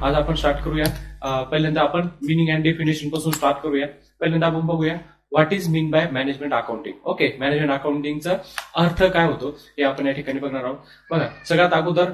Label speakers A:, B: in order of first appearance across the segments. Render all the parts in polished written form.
A: आज आपण स्टार्ट करूया. पहिल्यांदा आपण मिनिंग अँड डेफिनेशन पासून स्टार्ट करूया. पहिल्यांदा आपण बघूया what is mean by management accounting. Okay, management अकाउंटिंगचा अर्थ काय होतो हे आपण या ठिकाणी बघणार आहोत. बघा, सगळ्यात अगोदर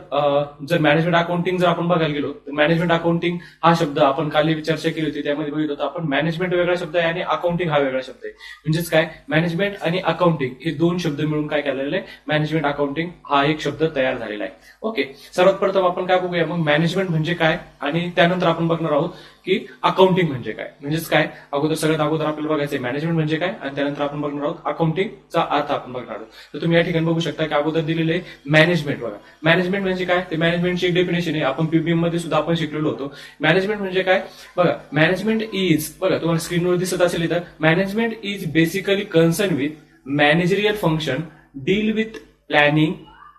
A: जर मॅनेजमेंट अकाउंटिंग जर आपण बघायला गेलो तर मॅनेजमेंट अकाउंटिंग हा शब्द आपण काल चर्चा केली होती, त्यामध्ये बघितलं होतं आपण मॅनेजमेंट वेगळा शब्द आहे आणि अकाउंटिंग हा वेगळा शब्द आहे. म्हणजेच काय, मॅनेजमेंट आणि अकाउंटिंग हे दोन शब्द मिळून काय केलेलं आहे, मॅनेजमेंट अकाउंटिंग हा एक शब्द तयार झालेला आहे. ओके, सर्वात प्रथम आपण काय बघूया मग मॅनेजमेंट म्हणजे काय आणि त्यानंतर आपण बघणार आहोत की अकाउंटिंग म्हणजे काय. म्हणजेच काय, सगळ्यात अगोदर आपल्याला बघायचं मॅनेजमेंट म्हणजे काय आणि त्यानंतर आपण बघणार आहोत अकाउंटिंगचा अर्थ आपण बघणार आहोत. तर तुम्ही या ठिकाणी बघू शकता की अगोदर दिलेले मॅनेजमेंट. बघा, मॅनेजमेंट म्हणजे काय, ते मॅनेजमेंटची एक डेफिनेशन आहे, आपण पीबीएम मध्ये सुद्धा आपण शिकलेलो होतो. मॅनेजमेंट म्हणजे काय, बघा, मॅनेजमेंट इज, बघा तुम्हाला स्क्रीनवर दिसत असेल इथं, management is basically concern with managerial function, deal with planning,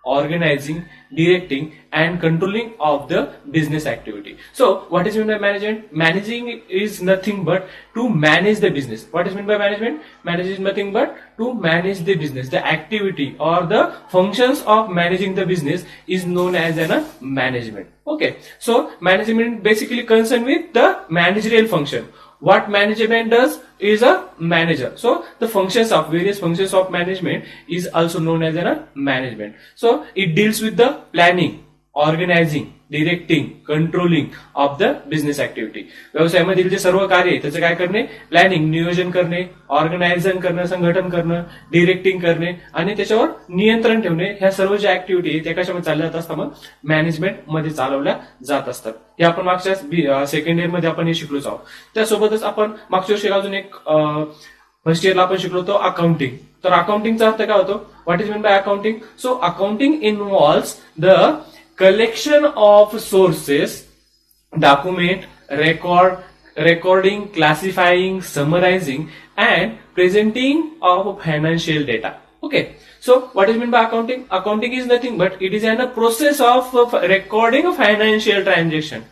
A: organizing, directing and controlling of the business activity. So what is meant by management? Managing is nothing but to manage the business. What is meant by management? Managing is nothing but to manage the business. The activity or the functions of managing the business is known as a management. Okay, so management basically concerned with the managerial function. What management does is a manager. So the various functions of management is also known as a management. So it deals with the planning, organizing, directing, controlling of the business activity. व्यवसायामधील जे सर्व कार्य आहे त्याचं काय करणे, planning, नियोजन करणे, ऑर्गनायझन करणं, संघटन करणं, डिरेक्टिंग करणे आणि त्याच्यावर नियंत्रण ठेवणे, ह्या सर्व ज्या ऍक्टिव्हिटी आहे त्या कशामध्ये चालल्या जात असतात, मग मॅनेजमेंट मध्ये चालवल्या जात असतात. हे आपण मागच्या सेकंड इयर मध्ये आपण हे शिकलोच आहोत. त्यासोबतच आपण मागच्या वर्षी अजून एक फर्स्ट इयरला आपण शिकलो होतो अकाउंटिंग. तर अकाउंटिंगचा अर्थ काय होतो, what is mean by accounting? So accounting involves the collection of sources, document, recording, classifying, summarizing and presenting of financial data. Okay, so what is meant by accounting? Accounting is nothing but it is a process of recording of financial transaction,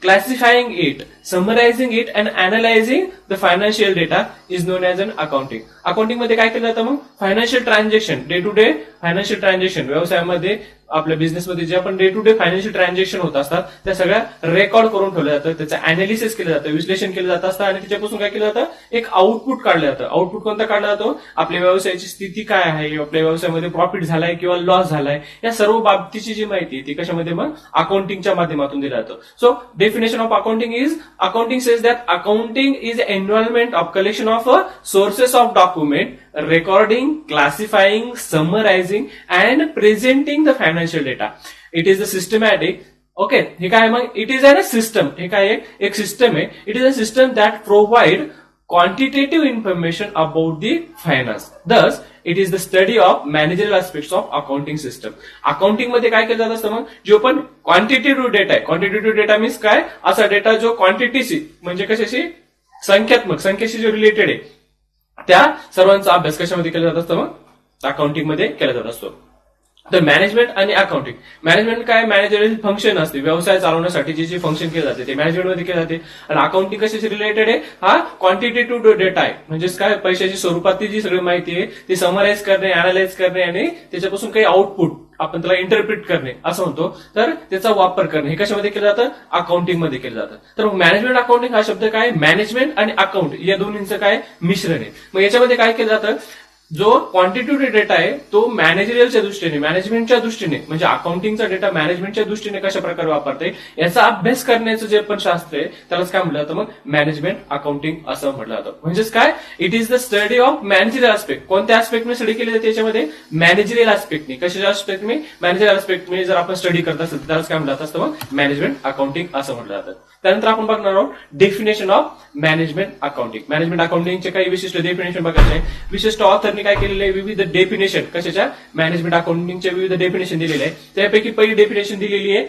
A: classifying it, summarizing it and analyzing the financial data is known as an accounting. Accounting मध्ये काय केलं जातं मग, financial transaction, day to day financial transaction, व्यवसायामध्ये आपल्या बिझनेसमध्ये जे आपण day to day financial transaction होत असतात त्या सगळ्या रेकॉर्ड करून ठेवलं जातं, त्याचं अनालिसिस केलं जातं, विश्लेषण केलं जात असतं आणि त्याच्यापासून काय केलं जातं, एक आउटपुट काढलं जातं. आउटपुट कोणता काढला जातो, आपल्या व्यवसायाची स्थिती काय आहे, आपल्या व्यवसायामध्ये प्रॉफिट झालाय किंवा लॉस झालाय, या सर्व बाबतीची जी माहिती आहे ती कशामध्ये मग अकाउंटिंगच्या माध्यमातून दिलं जातं. So definition of accounting is, accounting says that accounting is environment of collection of sources of document, recording, classifying, summarizing and presenting the financial data. It is the systematic. Okay, हे काय मग, इट इज अ सिस्टम, हे काय एक system आहे. It is a system that provide quantitative information about the finance. Thus, it is the study of managerial aspects of accounting system. Accounting मध्ये काय केलं जात असतं मग, जो पण क्वांटिटेटिव्ह डेटा आहे, क्वांटिटेटिव्ह डेटा मीन्स काय, असा डेटा जो क्वांटिटीशी म्हणजे कशाशी, संख्येशी जो रिलेटेड आहे, त्या सर्वांचा अभ्यास कशामध्ये केला जात असतो, मग अकाउंटिंग मध्ये केला जात असतो. तर मॅनेजमेंट आणि अकाउंटिंग, मॅनेजमेंट काय, मॅनेजरियल फंक्शन असते, व्यवसाय चालवण्यासाठी जे फंक्शन केले जाते ते मॅनेजमेंट मध्ये केले जाते. आणि अकाउंटिंग कशाशी रिलेटेड आहे, हा क्वांटिटेटिव्ह डेटा आहे, म्हणजेच काय, पैशाची स्वरूपातली जी सगळी माहिती आहे ती समराईज करणे, अनालाइज करणे आणि त्याच्यापासून काही आउटपुट आपण त्याला इंटरप्रिट करणे असं म्हणतो, तर त्याचा वापर करणे, हे कशामध्ये केलं जातं, अकाउंटिंग मध्ये केलं जातं. तर मग मॅनेजमेंट अकाउंटिंग हा शब्द काय, मॅनेजमेंट आणि अकाउंट या दोन्हींचं काय मिश्रण आहे. मग याच्यामध्ये काय केलं जातं, जो क्वांटिटेटिव्ह डेटा आहे तो मॅनेजरियलच्या दृष्टीने, मॅनेजमेंटच्या दृष्टीने, म्हणजे अकाउंटिंगचा डेटा मॅनेजमेंटच्या दृष्टीने कशा प्रकारे वापरते याचा अभ्यास करण्याचं जे पण शास्त्र आहे त्यालाच काय म्हटलं जातं, मग मॅनेजमेंट अकाउंटिंग असं म्हटलं जातं. म्हणजेच काय, it is the study of managerial aspect. कोणत्या आस्पेक्टने स्टडी केली जाते याच्यामध्ये, मॅनेजरियल आस्पेक्टने. कशाच्या आस्पेक्टने, मॅनेजरियल आस्पेक्टने जर आपण स्टडी करत असेल त्यालाच काय म्हटलं असतं, मग मॅनेजमेंट अकाउंटिंग असं म्हटलं जातं. त्यानंतर आपण बघणार आहोत definition of management accounting. Management अकाउंटिंगचे काही विशिष्ट डेफिनेशन बघायचे आहे. विशिष्ट ऑथरने काय केलेलं आहे, विविध डेफिनेशन कशाच्या, मॅनेजमेंट अकाउंटिंगच्या विविध डेफिनेशन दिलेले आहे. त्यापैकी पहिली डेफिनेशन दिलेली आहे,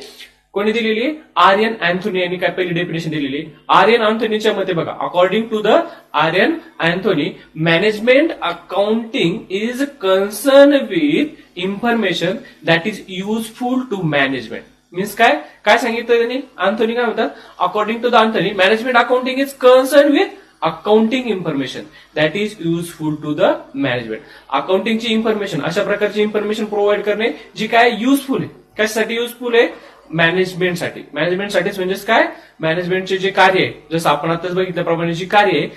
A: कोणी दिलेली आहे, आर्यन अँथोनी यांनी काय पहिली डेफिनेशन दिलेली आहे. आर्यन अँथोनीच्या मते बघा, according to the R N Anthony, management accounting is concern with information that is useful to management. Means काय काय सांगितलं त्यांनी, अँथोनी काय म्हणतात, according to the Anthony, management accounting is concern with accounting information that is useful to the management. अकाउंटिंगची information, अशा प्रकारची information provide करणे जी काय युजफुल आहे, कशासाठी युजफुल आहे? मॅनेजमेंटसाठी. मॅनेजमेंटसाठीच म्हणजेच काय? मॅनेजमेंटचे जे कार्य आहे, जसं आपण आताच बघितल्याप्रमाणे जी कार्य आहे,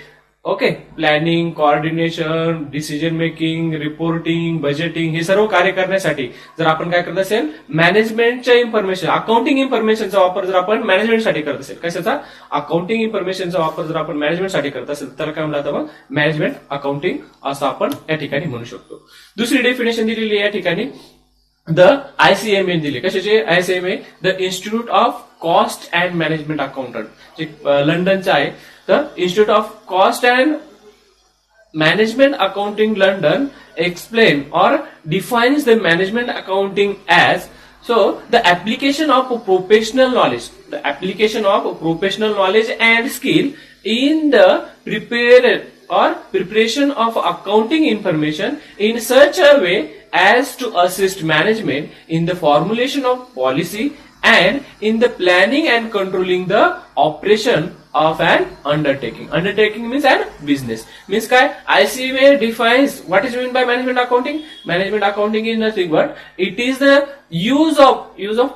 A: okay, planning, coordination, decision making, reporting, budgeting, हे सर्व कार्य करण्यासाठी जर आपण काय करत असेल, मॅनेजमेंटच्या इन्फॉर्मेशन, अकाउंटिंग इन्फॉर्मेशनचा वापर जर आपण मॅनेजमेंटसाठी करत असेल, कशाचा? अकाउंटिंग इन्फॉर्मेशनचा वापर जर आपण मॅनेजमेंटसाठी करत असेल तर काय म्हणतात मग? मॅनेजमेंट अकाउंटिंग असं आपण या ठिकाणी म्हणू शकतो. दुसरी डेफिनेशन दिलेली या ठिकाणी द ICMA दिली. कशाचे ICMA? The institute of cost and management accountant, जे लंडनचं आहे. The Institute of Cost and Management Accounting London explain or defines the management accounting as the application of professional knowledge, and skill in the preparation of accounting information in such a way as to assist management in the formulation of policy and in the planning and controlling the operation of an undertaking. Undertaking means an business. Means काय? ICMA defines what is meant by management accounting. Management accounting is nothing but it is the use of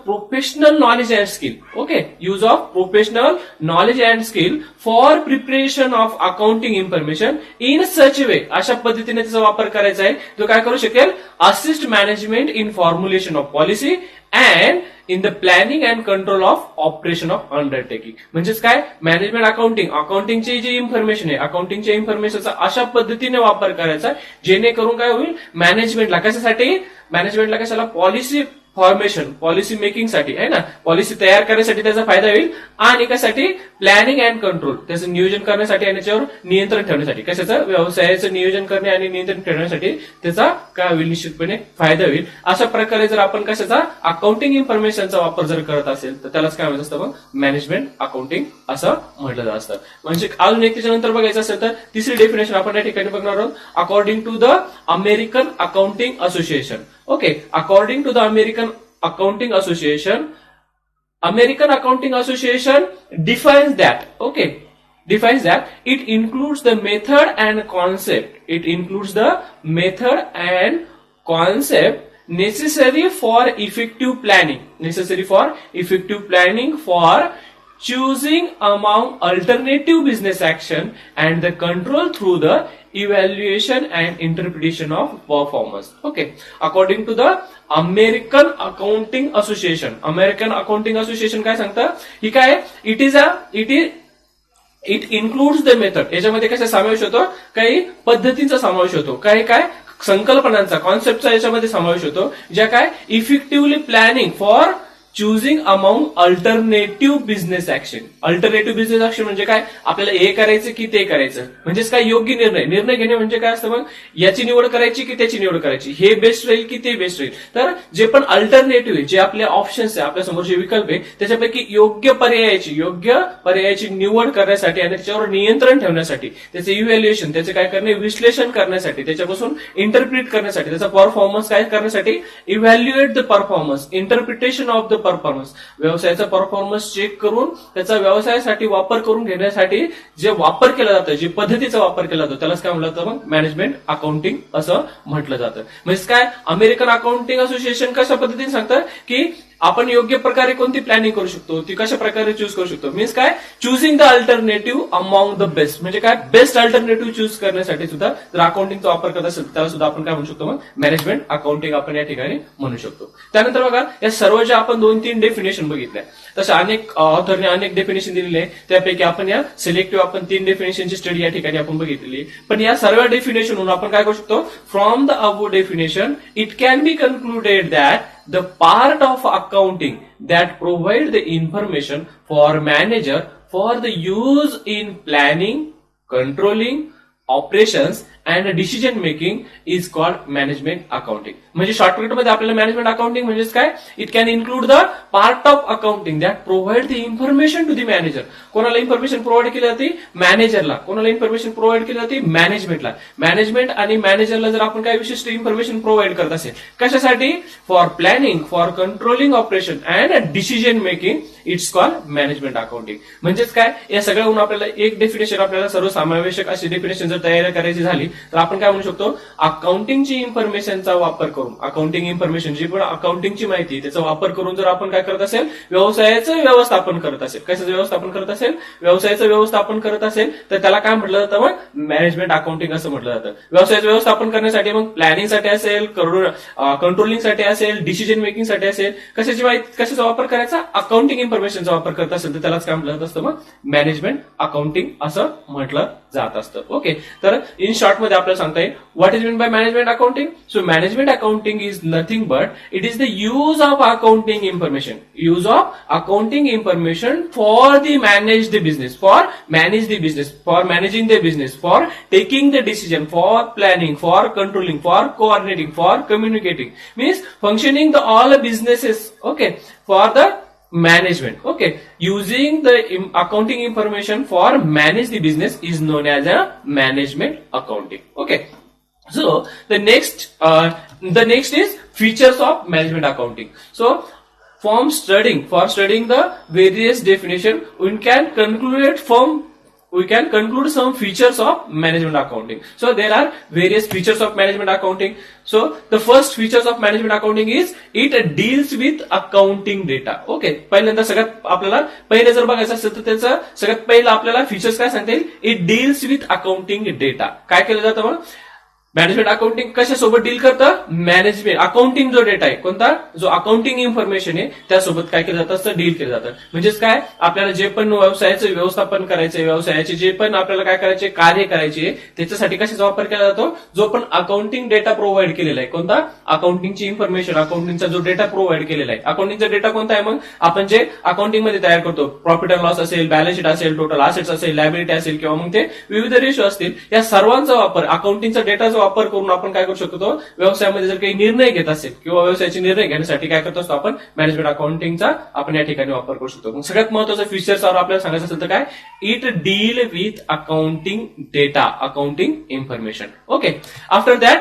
A: professional knowledge and skill. Okay, use of professional knowledge and skill for preparation of accounting information in such a way. अशा पद्धतीने त्याचा वापर करायचा आहे. तो काय करू शकेल? Assist management in formulation of policy and in the planning and control of operation of undertaking. म्हणजेच काय? मॅनेजमेंट अकाउंटिंगची जी इन्फॉर्मेशन आहे, अकाउंटिंगच्या इन्फॉर्मेशनचा अशा पद्धतीने वापर करायचा जेणेकरून काय होईल? मॅनेजमेंटला कशासाठी? मॅनेजमेंटला कशाला? पॉलिसी फॉर्मेशन, पॉलिसी मेकिंग साठी आहे ना, पॉलिसी तयार करण्यासाठी त्याचा फायदा होईल. आणि कशासाठी? प्लॅनिंग अँड कंट्रोल, त्याचं नियोजन करण्यासाठी आणि त्याच्यावर नियंत्रण ठेवण्यासाठी. कशाचं? व्यवसायाचं नियोजन करणे आणि नियंत्रण ठेवण्यासाठी त्याचा काय होईल? निश्चितपणे फायदा होईल. अशा प्रकारे जर आपण कशाचा? अकाउंटिंग इन्फॉर्मेशनचा वापर जर करत असेल तर त्यालाच काय म्हणत असतं मग? मॅनेजमेंट अकाउंटिंग असं म्हटलं जात असतं. म्हणजे अजून एक त्याच्यानंतर बघायचं असेल तर तिसरी डेफिनेशन आपण या ठिकाणी बघणार आहोत. According to the American accounting association. Okay, according to the American Accounting Association defines that it includes the method and concept. It includes the method and concept necessary for effective planning for choosing among alternative business action and the control through the evaluation and interpretation of performance. Okay, according to the American Accounting Association काय सांगतं? ही काय? It includes the method. याच्यामध्ये कशा समावेश होतो? काही पद्धतींचा समावेश होतो, काही काय संकल्पनांचा, कॉन्सेप्टचा याच्यामध्ये समावेश होतो, ज्या काय effectively planning for चुझिंग among alternative business action. Alternative business action म्हणजे काय? आपल्याला हे करायचं की ते करायचं, म्हणजेच काय? योग्य निर्णय घेणे म्हणजे काय असतं मग? याची निवड करायची की त्याची निवड करायची, हे बेस्ट राहील की ते बेस्ट राहील. तर जे पण अल्टरनेटिव्ह आहे, जे आपले ऑप्शन्स आहे, आपल्या समोर जे विकल्प आहे, त्याच्यापैकी योग्य पर्यायाची निवड करण्यासाठी आणि त्याच्यावर नियंत्रण ठेवण्यासाठी, त्याचे इव्हॅल्युएशन, त्याचे काय करणे? विश्लेषण करण्यासाठी, त्याच्यापासून इंटरप्रिट करण्यासाठी, त्याचा परफॉर्मन्स काय करण्यासाठी? Evaluate the performance, interpretation of the performance, व्यवसायाचा परफॉर्मन्स चेक करून त्याचा व्यवसायासाठी वापर करून घेण्यासाठी जे वापर केला जातं, जे पद्धतीचा वापर केला जातो, त्यालाच काय म्हटलं जातं? मग मॅनेजमेंट अकाउंटिंग असं म्हटलं जातं. म्हणजे काय? अमेरिकन अकाउंटिंग असोसिएशन कशा पद्धतीने सांगतं की आपण योग्य प्रकारे कोणती प्लॅनिंग करू शकतो, ती कशा प्रकारे चूज करू शकतो. मीन्स काय? चुझिंग the alternative among the best, म्हणजे काय? बेस्ट अल्टरनेटिव्ह चूज करण्यासाठी सुद्धा जर अकाउंटिंगचा वापर करत असेल त्याला सुद्धा आपण काय म्हणू शकतो? मग मॅनेजमेंट अकाउंटिंग आपण या ठिकाणी म्हणू शकतो. त्यानंतर बघा, या सर्व ज्या आपण 2-3 डेफिनेशन बघितल्या, तशा अनेक ऑथरने अनेक डेफिनेशन दिलेले आहे. त्यापैकी आपण या सिलेक्टिव्ह आपण 3 डेफिनेशनची स्टडी या ठिकाणी आपण बघितलेली. पण या सर्व डेफिनेशनवरून आपण काय करू शकतो? From the above definition it can be concluded that the part of accounting that provide the information for manager for the use in planning, controlling, operations and decision making is called management accounting. म्हणजे shortcut मध्ये आपल्याला management accounting म्हणजे काय? It can include the part of accounting that provide the information to the manager. कोणाला information provide केली जाते? मॅनेजरला. कोणाला इन्फॉर्मेशन प्रोव्हाइड केली जाते? मॅनेजमेंटला. मॅनेजमेंट आणि मॅनेजरला जर आपण काय विशिष्ट इन्फॉर्मेशन प्रोव्हाइड करत असेल, कशासाठी? For planning, for controlling operation and decision making, it's called management accounting. म्हणजेच काय? या सगळ्याहून आपल्याला एक डेफिनेशन, आपल्याला सर्वसमावेशक अशी डेफिनेशन जर तयार करायची झाली तर आपण काय म्हणू शकतो, अकाउंटिंगची इन्फॉर्मेशनचा वापर करून, अकाउंटिंग इन्फॉर्मेशन जी पण अकाउंटिंगची माहिती आहे त्याचा वापर करून जर आपण काय करत असेल, व्यवसायाचं व्यवस्थापन करत असेल. कशाचं व्यवस्थापन करत असेल, व्यवसायाचं व्यवस्थापन करत असेल तर त्याला काय म्हटलं जातं, मग मॅनेजमेंट अकाउंटिंग असं म्हटलं जातं. व्यवसायाचं व्यवस्थापन करण्यासाठी मग प्लॅनिंगसाठी असेल, कंट्रोलिंगसाठी असेल, डिसिजन मेकिंग साठी असेल, कशाचा वापर करायचा, अकाउंटिंग इन्फॉर्मेशनचा वापर करत असेल तर त्यालाच काय म्हटलं जात असतं, मग मॅनेजमेंट अकाउंटिंग असं म्हटलं जात असतं. ओके, तर इन शॉर्ट मध्ये आपल्याला सांगता येईल what is mean by management accounting. So management accounting is nothing but it is the use of accounting information, use of accounting information for the manage the business, for managing the business, for taking the decision, for planning, for controlling, for coordinating, for communicating, means functioning the all businesses, okay, for the management. Okay, using the accounting information for manage the business is known as a management accounting. Okay, so the next is features of management accounting. So for studying the various definition, we can conclude some features of management accounting. So there are various features of management accounting. So the first features of management accounting is it deals with accounting data. Okay, पहिल्यांदा सगळ्यात आपल्याला पहिले जर बघायचं असेल तर त्याचं सगळ्यात पहिलं आपल्याला फीचर्स काय सांगता येईल, it deals with accounting data. काय केलं जातं मग, मॅनेजमेंट अकाउंटिंग कशासोबत डील करतं, मॅनेजमेंट अकाउंटिंग जो डेटा आहे कोणता, जो अकाउंटिंग इन्फॉर्मेशन आहे त्यासोबत काय केलं जातं असतं, डील केलं जातं. म्हणजेच काय, आपल्याला जे पण व्यवसायाचं व्यवस्थापन करायचंय, व्यवसायाचे जे पण आपल्याला काय करायचे, कार्य करायचे, त्याच्यासाठी कशाचा वापर केला जातो, जो पण अकाउंटिंग डेटा प्रोव्हाइड केलेला आहे, कोणता, अकाउंटिंगची इन्फॉर्मेशन, अकाउंटिंगचा जो डेटा प्रोव्हाइड केलेला आहे. अकाउंटिंगचा डेटा कोणता आहे, मग आपण जे अकाउंटिंग मध्ये तयार करतो, प्रॉफिट अँड लॉस असेल, बॅलन्स शीट असेल, टोटल असेट्स असेल, लायबिलिटी असेल, किंवा मग ते विविध रेशो असतील, या सर्वांचा वापर, अकाउंटिंगचा डेटाचा वापर करून आपण काय करू शकतो, व्यवसायामध्ये जर काही निर्णय घेत असेल किंवा व्यवसायाचे निर्णय घेण्यासाठी काय करत असतो आपण, मॅनेजमेंट अकाउंटिंगचा आपण या ठिकाणी वापर करू शकतो. मग सगळ्यात महत्वाचं फीचर्स आपल्याला सांगायचं असेल तर काय, it deal with accounting data, accounting information. Okay, after that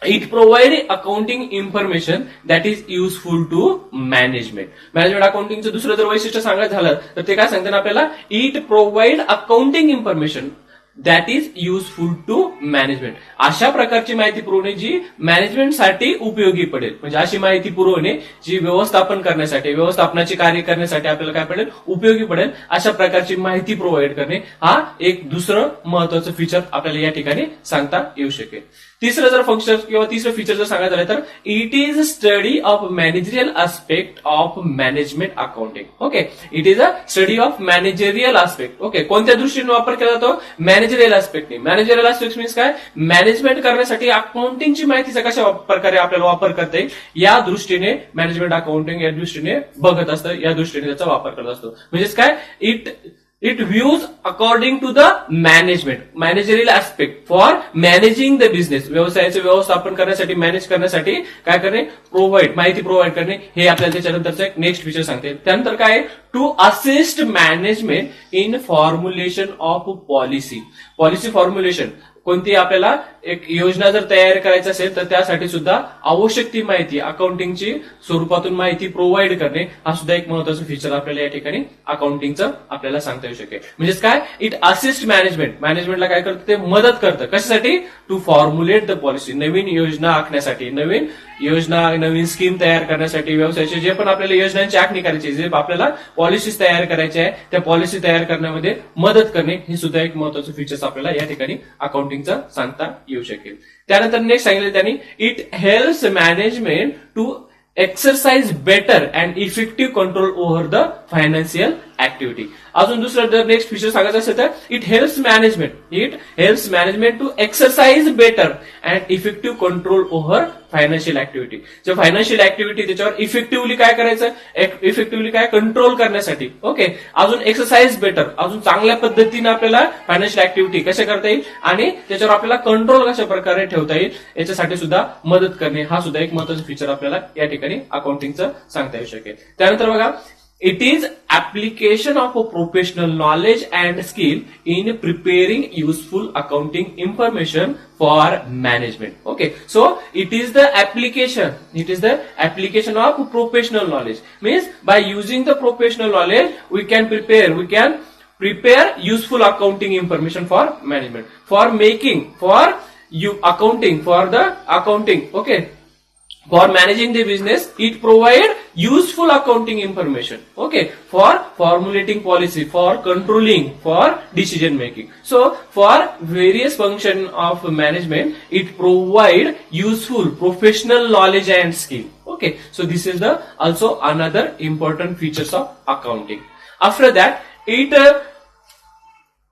A: it provide accounting information that is useful to management. Management अकाउंटिंगचं दुसरं जर वैशिष्ट्य सांगायचं झालं तर ते काय सांगतात आपल्याला, it provide accounting information that is useful to management. अशा प्रकारची माहिती पुरवणे जी मॅनेजमेंटसाठी उपयोगी पडेल, म्हणजे अशी माहिती पुरवणे जी व्यवस्थापन करण्यासाठी, व्यवस्थापनाची कार्य करण्यासाठी आपल्याला काय पडेल, उपयोगी पडेल, अशा प्रकारची माहिती प्रोव्हाइड करणे हा एक दुसरं महत्वाचं फीचर आपल्याला या ठिकाणी सांगता येऊ शकेल. तिसरं जर फंक्शन किंवा तिसरं फीचर जर सांगायचं झालं तर it is study of managerial aspect of management accounting. Okay, it is a study of managerial aspect. Okay, कोणत्या दृष्टीने वापर केला जातो, मॅनेजरियल आस्पेक्टने. मॅनेजरियल आस्पेक्ट मीन्स काय, मॅनेजमेंट करण्यासाठी अकाउंटिंगची माहितीचा कशा प्रकारे आपल्याला वापर करता येईल या दृष्टीने मॅनेजमेंट अकाउंटिंग या दृष्टीने बघत असतं, या दृष्टीने त्याचा वापर करत असतो. म्हणजेच काय, it views according to the managerial aspect for managing the business. व्यवसायाचे व्यवस्थापन करण्यासाठी, मॅनेज करण्यासाठी काय करणे, माहिती प्रोव्हाइड करणे, हे आपल्याला त्याच्यानंतरचं एक नेक्स्ट फीचर सांगते. त्यानंतर काय, to assist management in formulation of policy formulation. कोणती आपल्याला एक योजना जर तयार करायची असेल तर त्यासाठी सुद्धा आवश्यक ती माहिती अकाउंटिंगची स्वरूपातून माहिती प्रोव्हाइड करणे हा सुद्धा एक महत्वाचं फीचर आपल्याला या ठिकाणी अकाउंटिंगचं आपल्याला सांगता येऊ शकेल. म्हणजेच काय, इट असिस्ट मॅनेजमेंटला काय करतं, ते मदत करतं. कशासाठी, टू फॉर्म्युलेट द पॉलिसी, नवीन योजना आखण्यासाठी, नवीन स्कीम तयार करण्यासाठी, व्यवसायाचे जे पण आपल्याला योजनांची आखणी करायची, जे आपल्याला पॉलिसीज तयार करायच्या आहे त्या पॉलिसी तयार करण्यामध्ये मदत करणे हे सुद्धा एक महत्वाचं फीचर्स आपल्याला या ठिकाणी अकाउंटिंगचं सांगता येऊ शकेल. त्यानंतर नेक्स्ट सांगितलं त्यांनी, it helps management to exercise better and effective control over the financial activity. अजून दुसरं जर नेक्स्ट फीचर सांगायचं असेल तर it helps management to exercise better and effective control over financial activity. जे फायनान्शियल ऍक्टिव्हिटी त्याच्यावर इफेक्टिव्हली काय करायचं, इफेक्टिव्हली काय कंट्रोल करण्यासाठी. ओके, अजून एक्सरसाइज बेटर, अजून चांगल्या पद्धतीने आपल्याला फायनान्शियल ऍक्टिव्हिटी कशा करता येईल आणि त्याच्यावर आपल्याला कंट्रोल कशा प्रकारे ठेवता येईल याच्यासाठी सुद्धा मदत करणे हा सुद्धा एक महत्वाचा फीचर आपल्याला या ठिकाणी अकाउंटिंगचं सांगता येऊ शकेल. त्यानंतर बघा, it is application of a professional knowledge and skill in preparing useful accounting information for management. Okay, so it is the application of professional knowledge, means by using the professional knowledge we can prepare useful accounting information for management, for making, for you accounting, for the accounting, okay, for managing the business. It provide useful accounting information, okay, for formulating policy, for controlling, for decision making. So for various function of management, it provide useful professional knowledge and skill, okay. So this is the also another important features of accounting. After that, it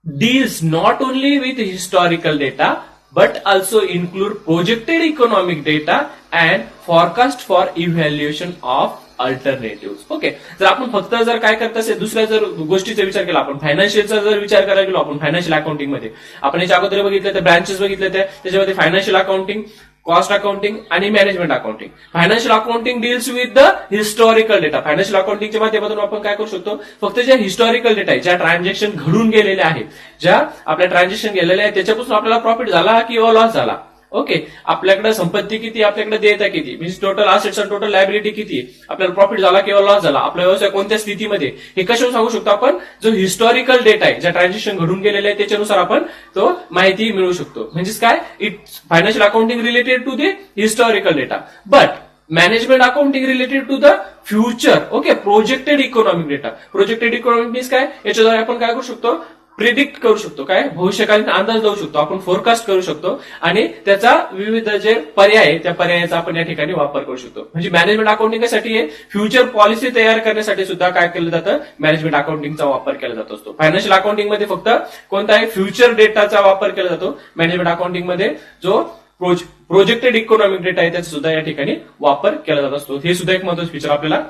A: deals not only with historical data but also include projected economic data and forecast for evaluation of alternative. Okay, जर आपण फक्त जर काय करत असेल दुसऱ्या जर गोष्टीचा विचार केला, आपण फायनान्शियलचा जर विचार करायला गेलो, आपण फायनान्शियल अकाउंटिंग मध्ये आपण याच्या अगोदर बघितलं तर ब्रांचेस बघितले त्याच्यामध्ये फायनान्शियल अकाउंटिंग, कॉस्ट अकाउंटिंग आणि management accounting. Financial accounting deals with the historical data. Financial अकाउंटिंगच्या माध्यमातून आपण काय करू शकतो, फक्त ज्या हिस्टॉरिकल डेटा आहे, ज्या ट्रान्झॅक्शन घडून गेलेल्या आहेत, ज्या आपल्या ट्रान्झॅक्शन गेलेल्या आहेत त्याच्यापासून आपल्याला प्रॉफिट झाला किंवा लॉस झाला, ओके, आपल्याकडे संपत्ती किती, आपल्याकडे देयता किती, म्हणजे टोटल असेट्स आणि टोटल लायबिलिटी किती, आपल्याला प्रॉफिट झाला किंवा लॉस झाला, आपला व्यवसाय कोणत्या स्थितीमध्ये, हे कशावर सांगू शकतो आपण, जो हिस्टॉरिकल डेटा आहे, ज्या ट्रान्झॅक्शन घडून गेलेले आहे त्याच्यानुसार आपण तो माहिती मिळवू शकतो. म्हणजेच काय, it financial accounting related to the historical data, but management accounting related to the future, okay, projected economic data. Projected economic means काय, याच्याद्वारे आपण काय करू शकतो, प्रिडिक्ट करू शकतो, काय भविष्यकालीन अंदाज लावू शकतो, आपण फोरकास्ट करू शकतो आणि त्याचा विविध जे पर्याय आहे त्या पर्यायाचा आपण या ठिकाणी वापर करू शकतो. म्हणजे मॅनेजमेंट अकाउंटिंगसाठी फ्युचर पॉलिसी तयार करण्यासाठी सुद्धा काय केलं जातं, मॅनेजमेंट अकाउंटिंगचा वापर केला जात असतो. फायनान्शियल अकाउंटिंग मध्ये फक्त कोणता आहे, फ्युचर डेटाचा वापर केला जातो. मॅनेजमेंट अकाउंटिंग मध्ये जो प्रोजेक्टेड इकॉनॉमिक डेटा आहे त्याचा सुद्धा या ठिकाणी वापर केला जात असतो. हे सुद्धा एक महत्त्वाचं फीचर आपल्याला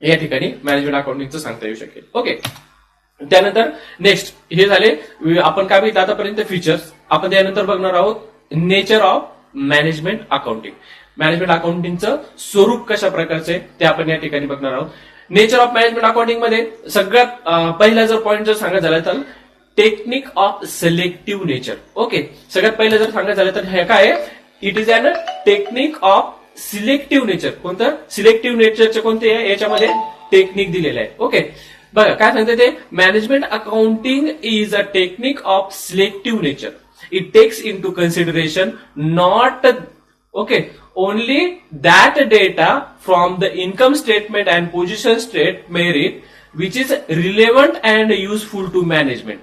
A: या ठिकाणी मॅनेजमेंट अकाउंटिंगचं सांगता येऊ शकेल. ओके, त्यानंतर नेक्स्ट हे झाले आपण काय बघितलं आतापर्यंत फीचर्स. आपण त्यानंतर बघणार आहोत nature of management accounting. Management अकाउंटिंगचं स्वरूप कशा प्रकारचे ते आपण या ठिकाणी बघणार आहोत. नेचर ऑफ मॅनेजमेंट अकाउंटिंग मध्ये सगळ्यात पहिला जर पॉईंट जर सांगायचं झालं तर technique of selective nature. Okay, सगळ्यात पहिलं जर सांगायचं झालं तर हे काय, it is an technique of selective nature. कोणतं सिलेक्टिव्ह नेचरचे कोणते आहे, याच्यामध्ये टेक्निक दिलेलं आहे. ओके, बघा काय सांगते ते, management accounting is a technique of selective nature. It takes into consideration not okay only that data from the income statement and position statement which is relevant and useful to management.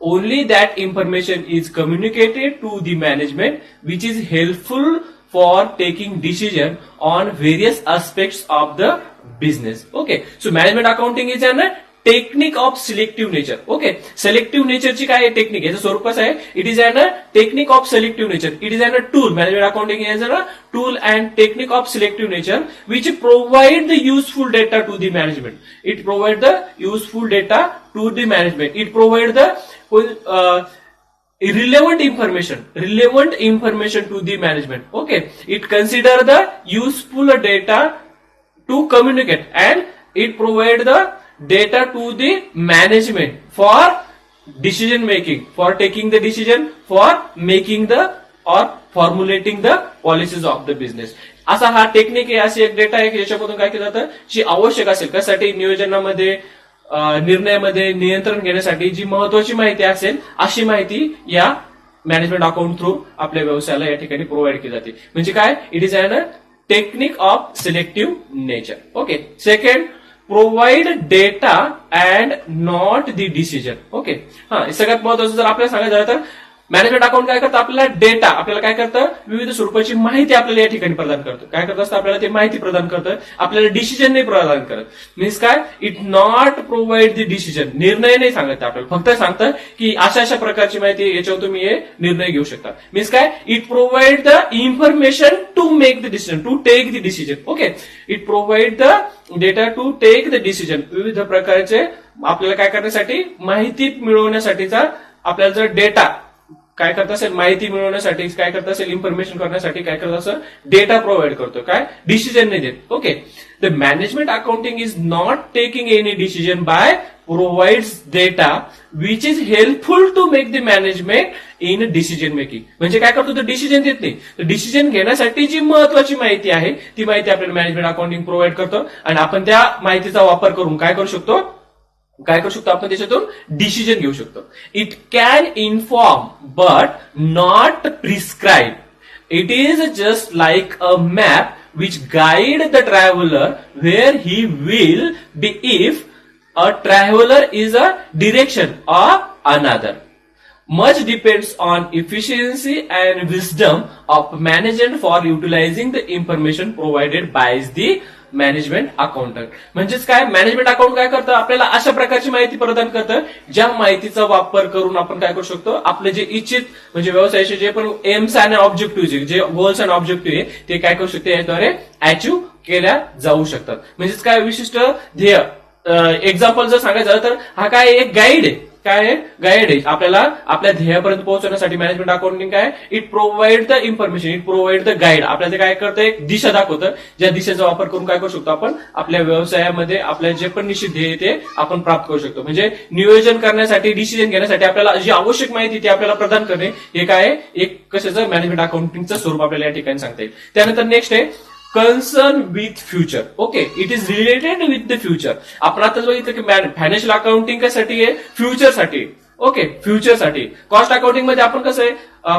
A: Only that information is communicated to the management which is helpful for taking decision on various aspects of the business. Okay, so management accounting is an technique of selective nature. Okay, selective नेचरची काय technique, याचं स्वरूप कसं आहे, it is an technique of selective nature. It is an tool. Management accounting is an tool and technique of selective nature which provide the useful data to the management. It provide the useful data to the management. It provide the relevant information to the management. Okay, it consider the useful data to communicate and it provide the data to the management for decision making, for taking the decision, for making the or formulating the policies of the business. असा हा technique आहे, अशी एक data आहे की ज्याच्यामधून काय केलं जातं, जी आवश्यक असेल कशासाठी, नियोजनामध्ये निर्णयामध्ये नियंत्रण घेण्यासाठी जी महत्वाची माहिती असेल अशी माहिती या मॅनेजमेंट अकाउंट थ्रू आपल्या व्यवसायाला या ठिकाणी प्रोव्हाइड केली जाते. म्हणजे काय, it is an technique of selective nature. Okay, second, provide data and not the decision. Okay, हा सगळ्यात महत्वाचं जर आपल्याला सांगायचं झालं तर मॅनेजमेंट अकाउंट काय करतं, आपल्याला डेटा, आपल्याला काय करतं, विविध स्वरूपाची माहिती आपल्याला या ठिकाणी प्रदान करतं. काय करत असतं, आपल्याला ते माहिती प्रदान करतं, आपल्याला डिसिजन नाही प्रदान करत. मीन्स काय, it not provide the decision, निर्णय नाही सांगत आपल्याला, फक्त सांगतं की अशा अशा प्रकारची माहिती याच्यावर तुम्ही हे निर्णय घेऊ शकता. मीन्स काय, it provide the information to make the decision, to take the decision. Okay, it provide the data to take the decision. विविध प्रकारचे आपल्याला काय करण्यासाठी, माहिती मिळवण्यासाठीचा आपल्याला जर डेटा काय करत असेल, माहिती मिळवण्यासाठी काय करत असेल, इन्फॉर्मेशन करण्यासाठी काय करत असेल, डेटा प्रोव्हाइड करतो, काय डिसिजन नाही देत. Okay, the management accounting is not taking any decision by provides data which is helpful to make the management in decision making. म्हणजे काय करतो, तो डिसिजन देत नाही, तर डिसिजन घेण्यासाठी जी महत्वाची माहिती आहे ती माहिती आपल्याला मॅनेजमेंट अकाउंटिंग प्रोव्हाइड करतो आणि आपण त्या माहितीचा वापर करून काय करू शकतो, काय करू शकतो आपण त्याच्यातून डिसिजन घेऊ शकतो. It can inform but not prescribe. It is just like a map which guide the traveler where he will be if a traveler is a direction or another. Much depends on efficiency and wisdom of management for utilizing the information provided by the management accountant. म्हणजेच काय, management account काय करतं, आपल्याला अशा प्रकारची माहिती प्रदान करतं ज्या माहितीचा वापर करून आपण काय करू शकतो, आपले जे इच्छित म्हणजे व्यवसायाचे जे पण एम्स आणि ऑब्जेक्टिव्ह जे गोल्स आणि ऑब्जेक्टिव्ह आहे ते काय करू शकते याद्वारे अचीव्ह केल्या जाऊ शकतात. म्हणजेच काय, विशिष्ट ध्येय. एक्झाम्पल जर सांगायचं झालं तर हा काय एक गाईड आहे, काय आहे, गाईड आहे आपल्याला आपल्या ध्येयापर्यंत पोहोचवण्यासाठी. मॅनेजमेंट अकाउंटिंग काय, it provide the information, it provide the guide. आपल्याला काय करतं, एक दिशा दाखवतं, ज्या दिशेचा वापर करून काय करू शकतो आपण आपल्या व्यवसायामध्ये आपल्या जे पण निश्चित ध्येय ते आपण प्राप्त करू शकतो. म्हणजे नियोजन करण्यासाठी, डिसिजन घेण्यासाठी आपल्याला जी आवश्यक माहिती ती आपल्याला प्रदान करणे, हे काय एक कशाचं मॅनेजमेंट अकाउंटिंगचं स्वरूप आपल्याला या ठिकाणी सांगता येईल. त्यानंतर नेक्स्ट आहे concern with future. Okay, it is related with the future. आपण आता बघितलं की फायनान्शियल अकाउंटिंग कशासाठी आहे, फ्युचरसाठी. ओके, फ्युचरसाठी. कॉस्ट अकाउंटिंग मध्ये आपण कसं आहे,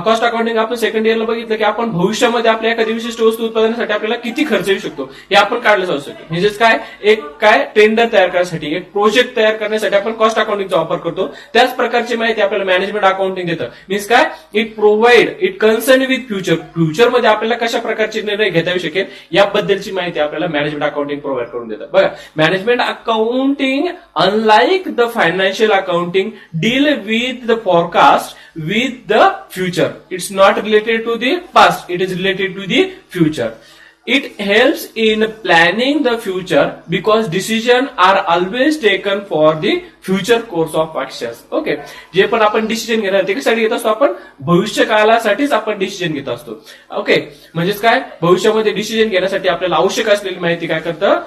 A: कॉस्ट अकाउंटिंग आपण सेकंड इयरला बघितलं की आपण भविष्यामध्ये आपल्या एखादी विशिष्ट वस्तू उत्पादनासाठी आपल्याला किती खर्च येऊ शकतो हे आपण काढलं जाऊ शकतो. म्हणजेच काय, एक काय टेंडर तयार करण्यासाठी, एक प्रोजेक्ट तयार करण्यासाठी आपण कॉस्ट अकाउंटिंगचा वापर करतो. त्याच प्रकारची माहिती आपल्याला मॅनेजमेंट अकाउंटिंग देतं. मीन्स काय, it provide, it concern with future. फ्युचरमध्ये आपल्याला कशा प्रकारचे निर्णय घेता येऊ शकेल याबद्दलची माहिती आपल्याला मॅनेजमेंट अकाउंटिंग प्रोव्हाइड करून देतं. बघा, management accounting unlike the financial accounting deal with the forecast with the future. It's not related to the past, it is related to the future. It helps in planning the future because decisions are always taken for the future course of actions. Okay, जे पण आपण decision घेणार ते कशासाठी घेत असतो, आपण भविष्य काळासाठीच आपण डिसिजन घेत असतो. ओके, म्हणजेच काय, भविष्यामध्ये डिसिजन घेण्यासाठी आपल्याला आवश्यक असलेली माहिती काय करतं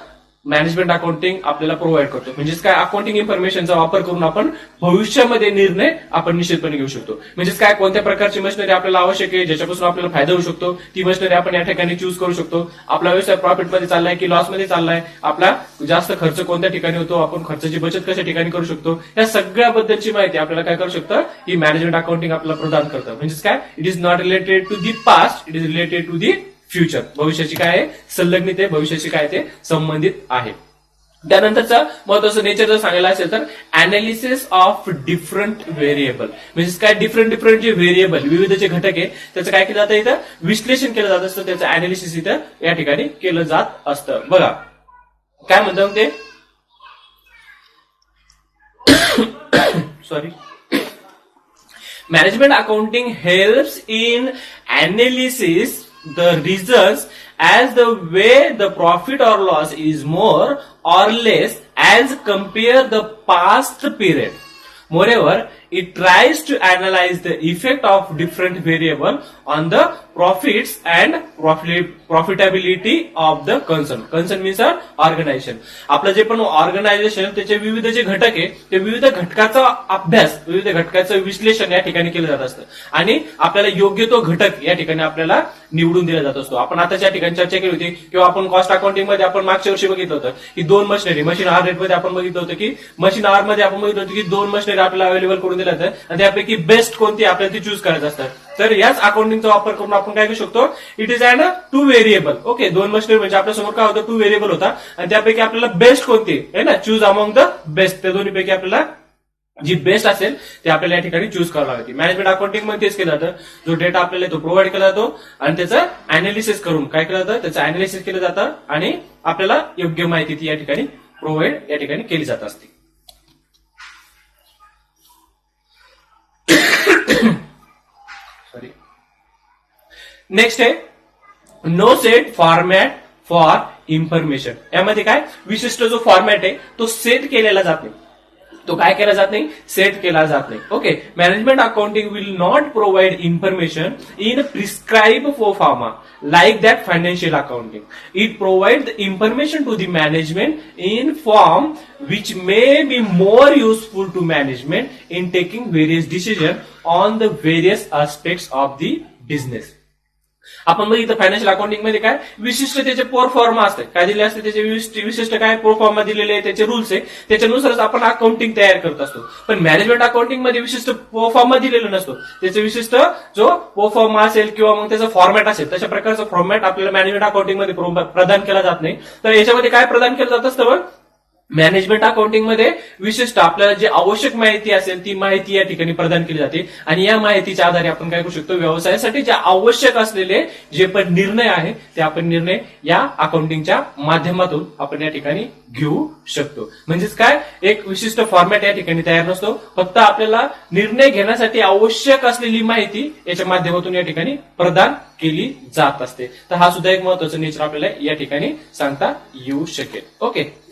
A: मॅनेजमेंट अकाउंटिंग आपल्याला प्रोव्हाइड करतो. म्हणजेच काय, अकाउंटिंग इन्फॉर्मेशनचा वापर करून आपण भविष्यामध्ये निर्णय आपण निश्चितपणे घेऊ शकतो. म्हणजेच काय, कोणत्या प्रकारची मशिनरी आपल्याला आवश्यक आहे ज्याच्यापासून आपल्याला फायदा होऊ शकतो ती मशिनरी आपण या ठिकाणी चूज करू शकतो. आपला व्यवसाय प्रॉफिटमध्ये चाललाय की लॉसमध्ये चाललाय, आपला जास्त खर्च कोणत्या ठिकाणी होतो, आपण खर्चाची बचत कशा ठिकाणी करू शकतो, या सगळ्याबद्दलची माहिती आपल्याला काय करू शकतं, ही मॅनेजमेंट अकाउंटिंग आपल्याला प्रदान करतं. म्हणजेच काय, it is not related to the past, it is related to the future. भविष्याची काय आहे, संलग्नित भविष्याची काय ते संबंधित आहे. त्यानंतरचा महत्वाचं नेचर जर सांगायला असेल तर अनालिसिस ऑफ डिफरंट व्हेरिएबल. म्हणजे काय, डिफरंट जे व्हेरिएबल, विविध जे घटक आहे त्याचं काय केलं जातं, इथं विश्लेषण केलं जात असतं, त्याचं अनालिसिस इथं या ठिकाणी केलं जात असतं. बघा काय म्हणतात ते, sorry, management accounting helps in analysis the results as the way the profit or loss is more or less as compare the past period. Moreover, it tries to analyze the effect of different variable on the profits and profitability of the concern. Concern means organization. आपलं जे पण organisation त्याचे विविध जे घटक आहे ते विविध घटकाचा अभ्यास, विविध घटकाचं विश्लेषण या ठिकाणी केलं जात असतं आणि आपल्याला योग्य तो घटक या ठिकाणी आपल्याला निवडून दिला जात असतो. आपण आता ज्या ठिकाणी चर्चा केली होती किंवा आपण कॉस्ट अकाउंटिंग मध्ये आपण मागच्या वर्षी बघितलं होतं की दोन मशिनरी, मशीन आर रेट मध्ये आपण बघितलं होतं की मशीन आर मध्ये आपण बघितलं होतं की दोन मशिनरी आपल्याला अवेलेबल करून दिल्या जातात आणि त्यापैकी बेस्ट कोणती आपल्याला ती चूज करायचं असतं. तर याच अकाउंटिंगचा वापर करून आपण काय करू शकतो, it is and two variable. Okay, दोन मशिनरी म्हणजे आपल्या समोर काय होतं, टू व्हेरिएबल होता आणि त्यापैकी आपल्याला बेस्ट कोणती आहे ना, चूज अमॉंग द बेस्ट. त्या दोन्हीपैकी आपल्याला जी बेस्ट असेल ते आपल्याला या ठिकाणी चूज करावं लागते. मॅनेजमेंट अकाउंटिंग मध्ये तेच केलं जातं, जो डेटा आपल्याला तो प्रोव्हाइड केला जातो आणि त्याचं अनालिसिस करून काय केलं जातं, त्याचं अनालिसिस केलं जातं आणि आपल्याला योग्य माहिती ती या ठिकाणी प्रोव्हाइड या ठिकाणी केली जात असते. नेक्स्ट आहे no set format for information. यामध्ये काय, विशिष्ट जो फॉर्मॅट आहे तो सेट केलेला जात नाही, तो काय केला जात नाही, सेट केला जात नाही. Okay, management accounting will not provide information in prescribe फॉर्मा like that financial accounting. It provides the information to the management in form which may be more useful to management in taking various decisions on the various aspects of the business. आपण बघितलं financial accounting मध्ये काय विशिष्ट त्याचे proforma असते, काय दिले असते त्याचे विशिष्ट काय प्रोफॉर्मा दिलेले आहे, त्याचे रूल्स आहे, त्याच्यानुसारच आपण अकाउंटिंग तयार करत असतो. पण मॅनेजमेंट अकाउंटिंग मध्ये विशिष्ट प्रोफॉर्मा दिलेला नसतो, त्याचे विशिष्ट जो प्रोफॉर्मा असेल किंवा मग त्याचा फॉर्मॅट असेल तशा प्रकारचा फॉर्मॅट आपल्याला मॅनेजमेंट अकाउंटिंग मध्ये प्रदान केला जात नाही. तर याच्यामध्ये काय प्रदान केलं जात असतं, मॅनेजमेंट अकाउंटिंग मध्ये विशिष्ट आपल्याला जी आवश्यक माहिती असेल ती माहिती या ठिकाणी प्रदान केली जाते आणि या माहितीच्या आधारे आपण काय करू शकतो, व्यवसायासाठी जे आवश्यक असलेले जे पण निर्णय आहे ते आपण निर्णय या अकाउंटिंगच्या माध्यमातून आपण या ठिकाणी घेऊ शकतो. म्हणजेच काय, एक विशिष्ट फॉर्मॅट या ठिकाणी तयार नसतो, फक्त आपल्याला निर्णय घेण्यासाठी आवश्यक असलेली माहिती याच्या माध्यमातून या ठिकाणी प्रदान केली जात असते. तर हा सुद्धा एक महत्वाचा नेचर आपल्याला या ठिकाणी सांगता येऊ शकेल. ओके.